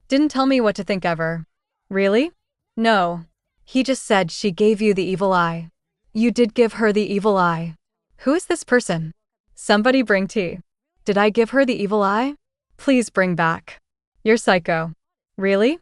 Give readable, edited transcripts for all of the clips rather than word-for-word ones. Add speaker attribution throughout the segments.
Speaker 1: Didn't tell me what to think ever. Really? No. He just said she gave you the evil eye. You did give her the evil eye. Who is this person? Somebody bring tea. Did I give her the evil eye? Please bring back. You're psycho. Really?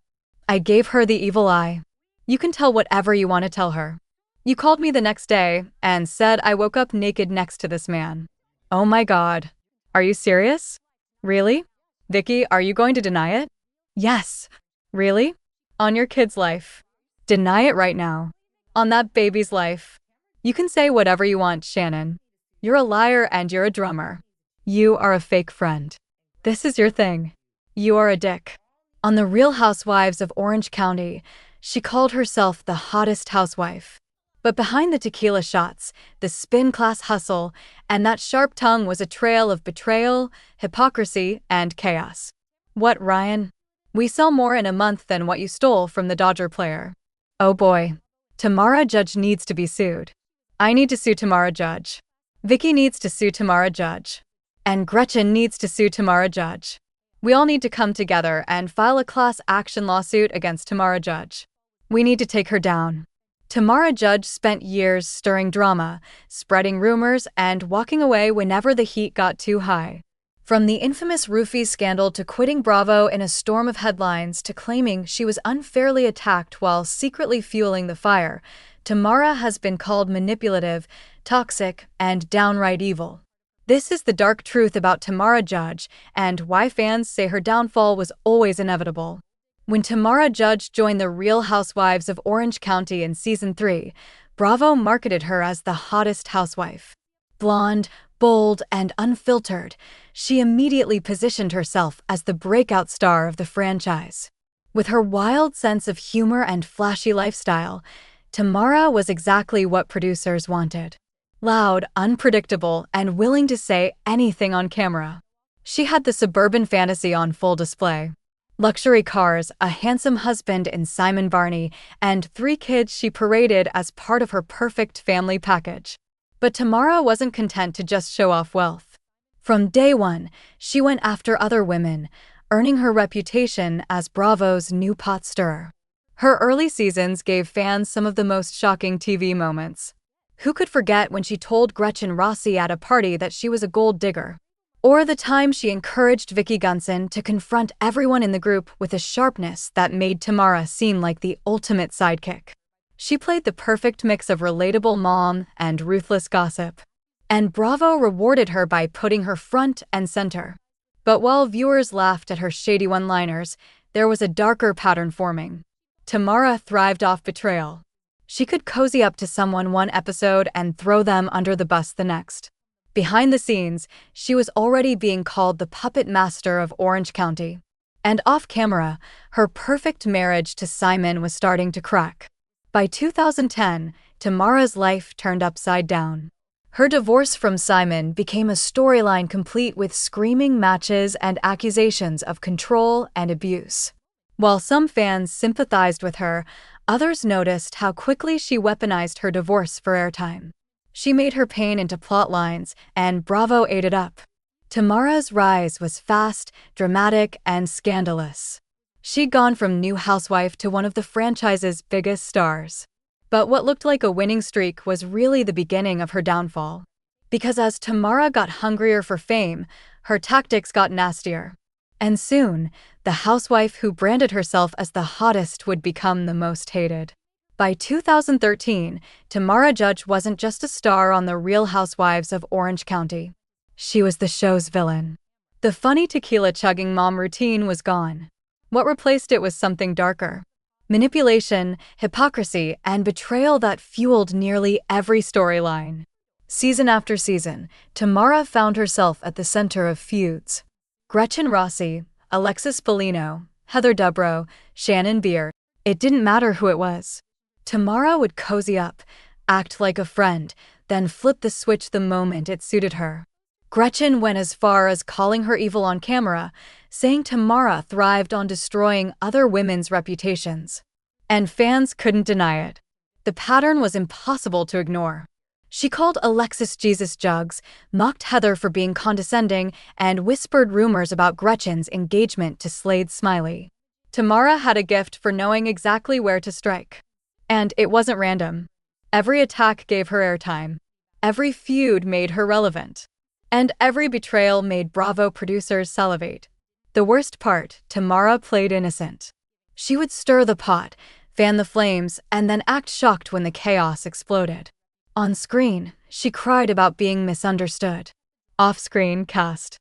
Speaker 1: I gave her the evil eye. You can tell whatever you want to tell her. You called me the next day and said I woke up naked next to this man. Oh my God. Are you serious? Really? Vicky, are you going to deny it? Yes. Really? On your kid's life. Deny it right now. On that baby's life. You can say whatever you want, Shannon. You're a liar and you're a drummer. You are a fake friend. This is your thing. You are a dick. On the Real Housewives of Orange County, she called herself the hottest housewife. But behind the tequila shots, the spin-class hustle, and that sharp tongue was a trail of betrayal, hypocrisy, and chaos. What, Ryan? We sell more in a month than what you stole from the Dodger player. Oh boy. Tamra Judge needs to be sued. I need to sue Tamra Judge. Vicky needs to sue Tamra Judge. And Gretchen needs to sue Tamra Judge. We all need to come together and file a class action lawsuit against Tamra Judge. We need to take her down. Tamra Judge spent years stirring drama, spreading rumors, and walking away whenever the heat got too high. From the infamous roofie scandal to quitting Bravo in a storm of headlines to claiming she was unfairly attacked while secretly fueling the fire, Tamra has been called manipulative, toxic, and downright evil. This is the dark truth about Tamra Judge and why fans say her downfall was always inevitable. When Tamra Judge joined the Real Housewives of Orange County in Season 3, Bravo marketed her as the hottest housewife. Blonde, bold, and unfiltered, she immediately positioned herself as the breakout star of the franchise. With her wild sense of humor and flashy lifestyle, Tamra was exactly what producers wanted. Loud, unpredictable, and willing to say anything on camera. She had the suburban fantasy on full display. Luxury cars, a handsome husband in Simon Barney, and 3 kids she paraded as part of her perfect family package. But Tamra wasn't content to just show off wealth. From day one, she went after other women, earning her reputation as Bravo's new pot stirrer. Her early seasons gave fans some of the most shocking TV moments. Who could forget when she told Gretchen Rossi at a party that she was a gold digger? Or the time she encouraged Vicky Gunson to confront everyone in the group with a sharpness that made Tamra seem like the ultimate sidekick. She played the perfect mix of relatable mom and ruthless gossip. And Bravo rewarded her by putting her front and center. But while viewers laughed at her shady one-liners, there was a darker pattern forming. Tamra thrived off betrayal. She could cozy up to someone one episode and throw them under the bus the next. Behind the scenes, she was already being called the puppet master of Orange County. And off camera, her perfect marriage to Simon was starting to crack. By 2010, Tamra's life turned upside down. Her divorce from Simon became a storyline complete with screaming matches and accusations of control and abuse. While some fans sympathized with her, others noticed how quickly she weaponized her divorce for airtime. She made her pain into plot lines, and Bravo ate it up. Tamra's rise was fast, dramatic, and scandalous. She'd gone from new housewife to one of the franchise's biggest stars. But what looked like a winning streak was really the beginning of her downfall. Because as Tamra got hungrier for fame, her tactics got nastier. And soon, the housewife who branded herself as the hottest would become the most hated. By 2013, Tamra Judge wasn't just a star on the Real Housewives of Orange County. She was the show's villain. The funny tequila-chugging mom routine was gone. What replaced it was something darker. Manipulation, hypocrisy, and betrayal that fueled nearly every storyline. Season after season, Tamra found herself at the center of feuds. Gretchen Rossi, Alexis Bellino, Heather Dubrow, Shannon Beer. It didn't matter who it was. Tamra would cozy up, act like a friend, then flip the switch the moment it suited her. Gretchen went as far as calling her evil on camera, saying Tamra thrived on destroying other women's reputations. And fans couldn't deny it. The pattern was impossible to ignore. She called Alexis Jesus Jugs, mocked Heather for being condescending, and whispered rumors about Gretchen's engagement to Slade Smiley. Tamra had a gift for knowing exactly where to strike. And it wasn't random. Every attack gave her airtime. Every feud made her relevant. And every betrayal made Bravo producers salivate. The worst part, Tamra played innocent. She would stir the pot, fan the flames, and then act shocked when the chaos exploded. On screen, she cried about being misunderstood. Off-screen, cast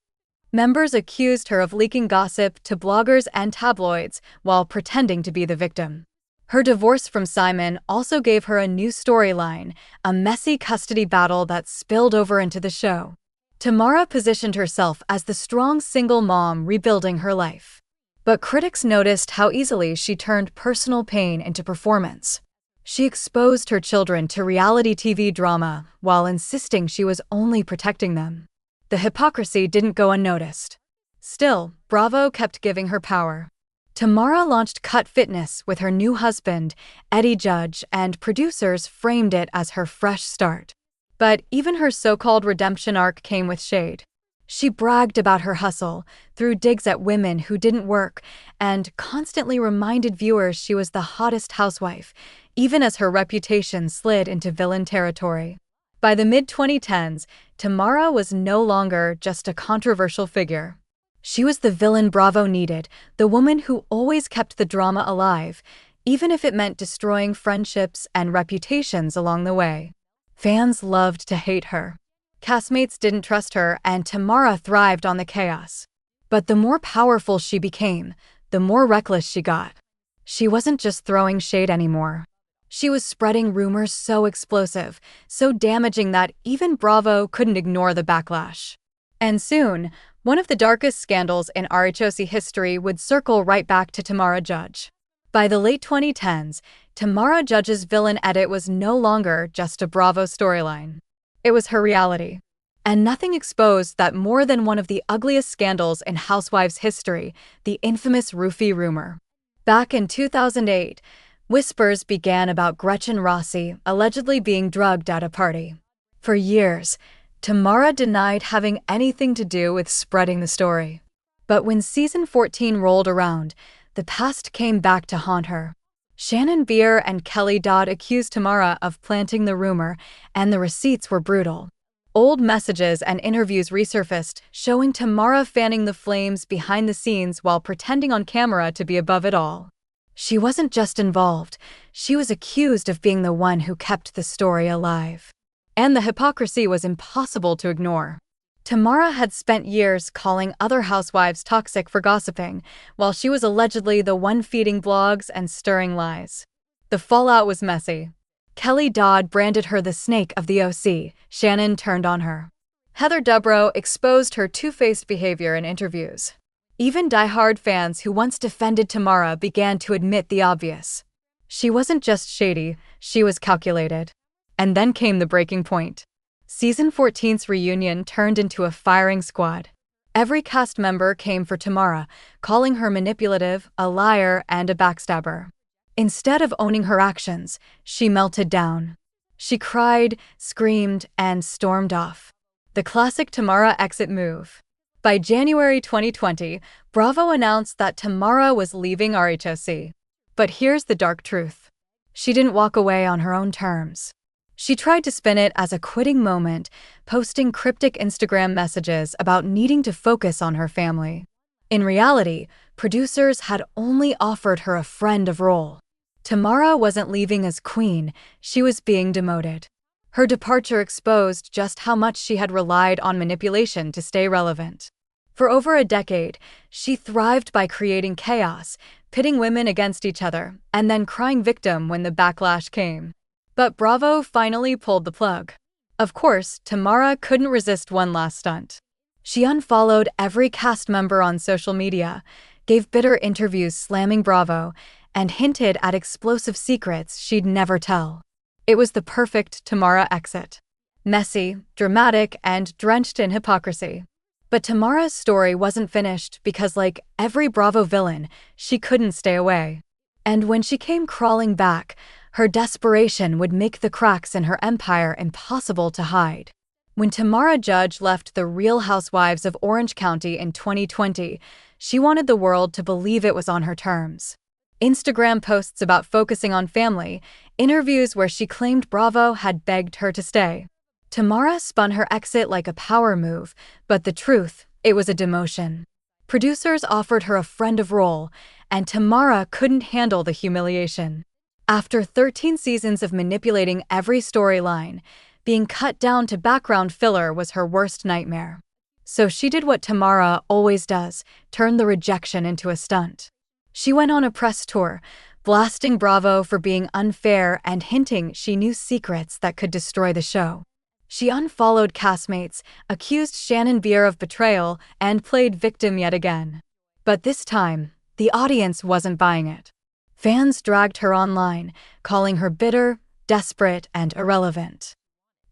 Speaker 1: members accused her of leaking gossip to bloggers and tabloids while pretending to be the victim. Her divorce from Simon also gave her a new storyline, a messy custody battle that spilled over into the show. Tamra positioned herself as the strong single mom rebuilding her life. But critics noticed how easily she turned personal pain into performance. She exposed her children to reality TV drama while insisting she was only protecting them. The hypocrisy didn't go unnoticed. Still, Bravo kept giving her power. Tamra launched Cut Fitness with her new husband, Eddie Judge, and producers framed it as her fresh start. But even her so-called redemption arc came with shade. She bragged about her hustle, threw digs at women who didn't work, and constantly reminded viewers she was the hottest housewife, even as her reputation slid into villain territory. By the mid-2010s, Tamra was no longer just a controversial figure. She was the villain Bravo needed, the woman who always kept the drama alive, even if it meant destroying friendships and reputations along the way. Fans loved to hate her. Castmates didn't trust her, and Tamra thrived on the chaos. But the more powerful she became, the more reckless she got. She wasn't just throwing shade anymore. She was spreading rumors so explosive, so damaging that even Bravo couldn't ignore the backlash. And soon, one of the darkest scandals in RHOC history would circle right back to Tamra Judge. By the late 2010s, Tamra Judge's villain edit was no longer just a Bravo storyline. It was her reality. And nothing exposed that more than one of the ugliest scandals in Housewives history, the infamous roofie rumor. Back in 2008, whispers began about Gretchen Rossi allegedly being drugged at a party. For years, Tamra denied having anything to do with spreading the story. But when season 14 rolled around, the past came back to haunt her. Shannon Beer and Kelly Dodd accused Tamra of planting the rumor, and the receipts were brutal. Old messages and interviews resurfaced, showing Tamra fanning the flames behind the scenes while pretending on camera to be above it all. She wasn't just involved, she was accused of being the one who kept the story alive. And the hypocrisy was impossible to ignore. Tamra had spent years calling other housewives toxic for gossiping, while she was allegedly the one feeding blogs and stirring lies. The fallout was messy. Kelly Dodd branded her the snake of the OC. Shannon turned on her. Heather Dubrow exposed her two-faced behavior in interviews. Even diehard fans who once defended Tamra began to admit the obvious. She wasn't just shady, she was calculated. And then came the breaking point. Season 14's reunion turned into a firing squad. Every cast member came for Tamra, calling her manipulative, a liar, and a backstabber. Instead of owning her actions, she melted down. She cried, screamed, and stormed off. The classic Tamra exit move. By January 2020, Bravo announced that Tamra was leaving RHOC. But here's the dark truth. She didn't walk away on her own terms. She tried to spin it as a quitting moment, posting cryptic Instagram messages about needing to focus on her family. In reality, producers had only offered her a friend of role. Tamra wasn't leaving as queen, she was being demoted. Her departure exposed just how much she had relied on manipulation to stay relevant. For over a decade, she thrived by creating chaos, pitting women against each other, and then crying victim when the backlash came. But Bravo finally pulled the plug. Of course, Tamra couldn't resist one last stunt. She unfollowed every cast member on social media, gave bitter interviews slamming Bravo, and hinted at explosive secrets she'd never tell. It was the perfect Tamra exit. Messy, dramatic, and drenched in hypocrisy. But Tamara's story wasn't finished because, like every Bravo villain, she couldn't stay away. And when she came crawling back, her desperation would make the cracks in her empire impossible to hide. When Tamra Judge left the Real Housewives of Orange County in 2020, she wanted the world to believe it was on her terms. Instagram posts about focusing on family, interviews where she claimed Bravo had begged her to stay. Tamra spun her exit like a power move, but the truth, it was a demotion. Producers offered her a friend of role, and Tamra couldn't handle the humiliation. After 13 seasons of manipulating every storyline, being cut down to background filler was her worst nightmare. So she did what Tamra always does, turn the rejection into a stunt. She went on a press tour, blasting Bravo for being unfair and hinting she knew secrets that could destroy the show. She unfollowed castmates, accused Shannon Beer of betrayal, and played victim yet again. But this time, the audience wasn't buying it. Fans dragged her online, calling her bitter, desperate, and irrelevant.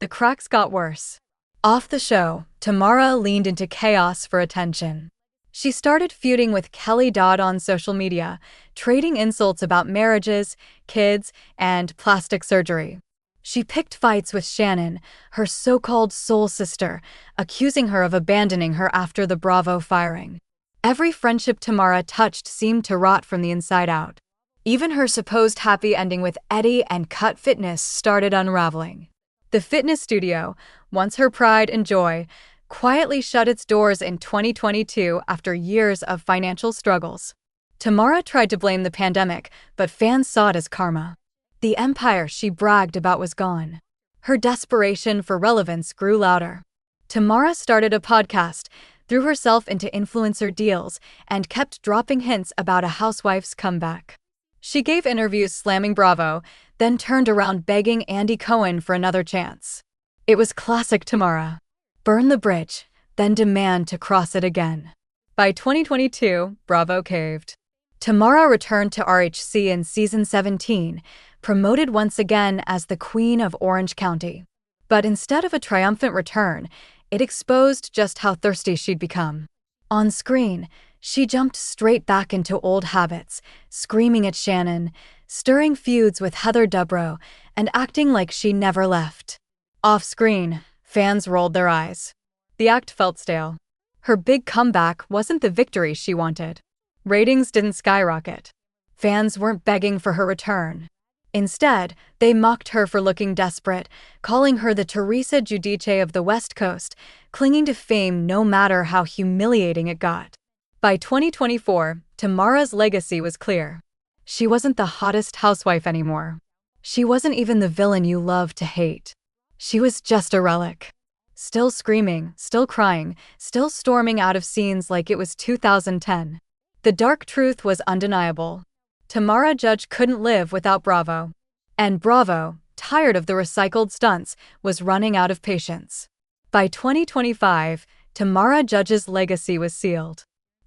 Speaker 1: The cracks got worse. Off the show, Tamra leaned into chaos for attention. She started feuding with Kelly Dodd on social media, trading insults about marriages, kids, and plastic surgery. She picked fights with Shannon, her so-called soul sister, accusing her of abandoning her after the Bravo firing. Every friendship Tamra touched seemed to rot from the inside out. Even her supposed happy ending with Eddie and Cut Fitness started unraveling. The fitness studio, once her pride and joy, quietly shut its doors in 2022 after years of financial struggles. Tamra tried to blame the pandemic, but fans saw it as karma. The empire she bragged about was gone. Her desperation for relevance grew louder. Tamra started a podcast, threw herself into influencer deals, and kept dropping hints about a housewife's comeback. She gave interviews slamming Bravo, then turned around begging Andy Cohen for another chance. It was classic Tamra. Burn the bridge, then demand to cross it again. By 2022, Bravo caved. Tamra returned to RHC in season 17, promoted once again as the Queen of Orange County. But instead of a triumphant return, it exposed just how thirsty she'd become. On screen, she jumped straight back into old habits, screaming at Shannon, stirring feuds with Heather Dubrow, and acting like she never left. Off-screen, fans rolled their eyes. The act felt stale. Her big comeback wasn't the victory she wanted. Ratings didn't skyrocket. Fans weren't begging for her return. Instead, they mocked her for looking desperate, calling her the Teresa Giudice of the West Coast, clinging to fame no matter how humiliating it got. By 2024, Tamra's legacy was clear. She wasn't the hottest housewife anymore. She wasn't even the villain you love to hate. She was just a relic. Still screaming, still crying, still storming out of scenes like it was 2010. The dark truth was undeniable. Tamra Judge couldn't live without Bravo. And Bravo, tired of the recycled stunts, was running out of patience. By 2025, Tamra Judge's legacy was sealed.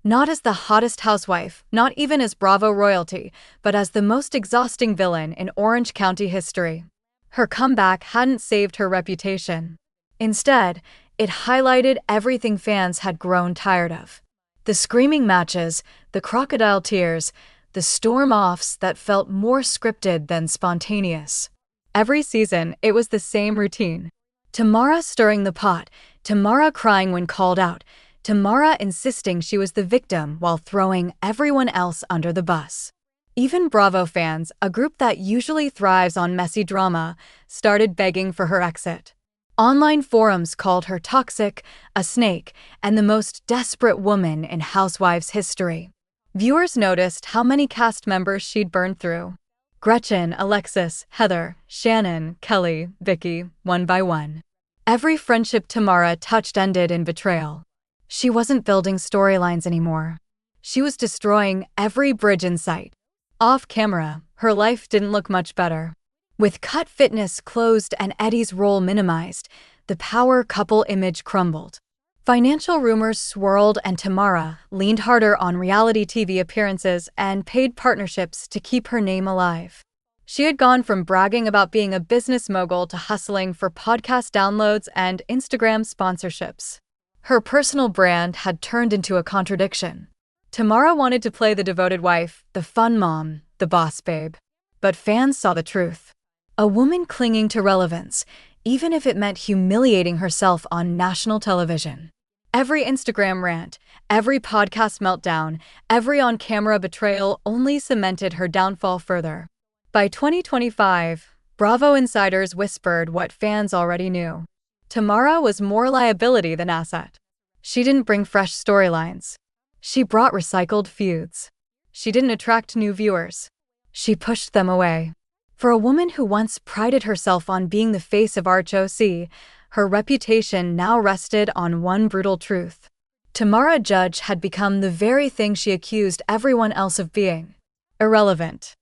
Speaker 1: Not as the hottest housewife, not even as Bravo royalty, but as the most exhausting villain in Orange County history. Her comeback hadn't saved her reputation. Instead, it highlighted everything fans had grown tired of. The screaming matches, the crocodile tears, the storm-offs that felt more scripted than spontaneous. Every season, it was the same routine. Tamra stirring the pot, Tamra crying when called out, Tamra insisting she was the victim while throwing everyone else under the bus. Even Bravo fans, a group that usually thrives on messy drama, started begging for her exit. Online forums called her toxic, a snake, and the most desperate woman in Housewives history. Viewers noticed how many cast members she'd burned through. Gretchen, Alexis, Heather, Shannon, Kelly, Vicky, one by one. Every friendship Tamra touched ended in betrayal. She wasn't building storylines anymore. She was destroying every bridge in sight. Off camera, her life didn't look much better. With Cut Fitness closed and Eddie's role minimized, the power couple image crumbled. Financial rumors swirled and Tamra leaned harder on reality TV appearances and paid partnerships to keep her name alive. She had gone from bragging about being a business mogul to hustling for podcast downloads and Instagram sponsorships. Her personal brand had turned into a contradiction. Tamra wanted to play the devoted wife, the fun mom, the boss babe. But fans saw the truth. A woman clinging to relevance, even if it meant humiliating herself on national television. Every Instagram rant, every podcast meltdown, every on-camera betrayal only cemented her downfall further. By 2025, Bravo insiders whispered what fans already knew. Tamra was more liability than asset. She didn't bring fresh storylines. She brought recycled feuds. She didn't attract new viewers. She pushed them away. For a woman who once prided herself on being the face of RHOC, her reputation now rested on one brutal truth. Tamra Judge had become the very thing she accused everyone else of being: irrelevant.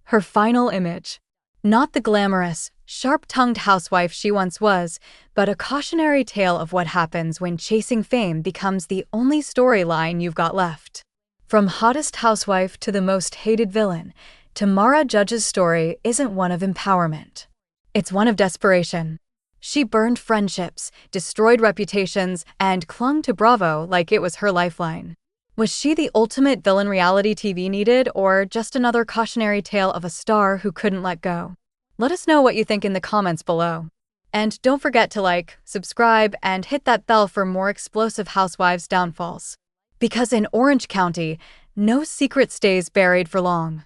Speaker 1: Her final image. Not the glamorous, sharp-tongued housewife she once was, but a cautionary tale of what happens when chasing fame becomes the only storyline you've got left. From hottest housewife to the most hated villain, Tamra Judge's story isn't one of empowerment. It's one of desperation. She burned friendships, destroyed reputations, and clung to Bravo like it was her lifeline. Was she the ultimate villain reality TV needed, or just another cautionary tale of a star who couldn't let go? Let us know what you think in the comments below. And don't forget to like, subscribe, and hit that bell for more explosive housewives downfalls. Because in Orange County, no secret stays buried for long.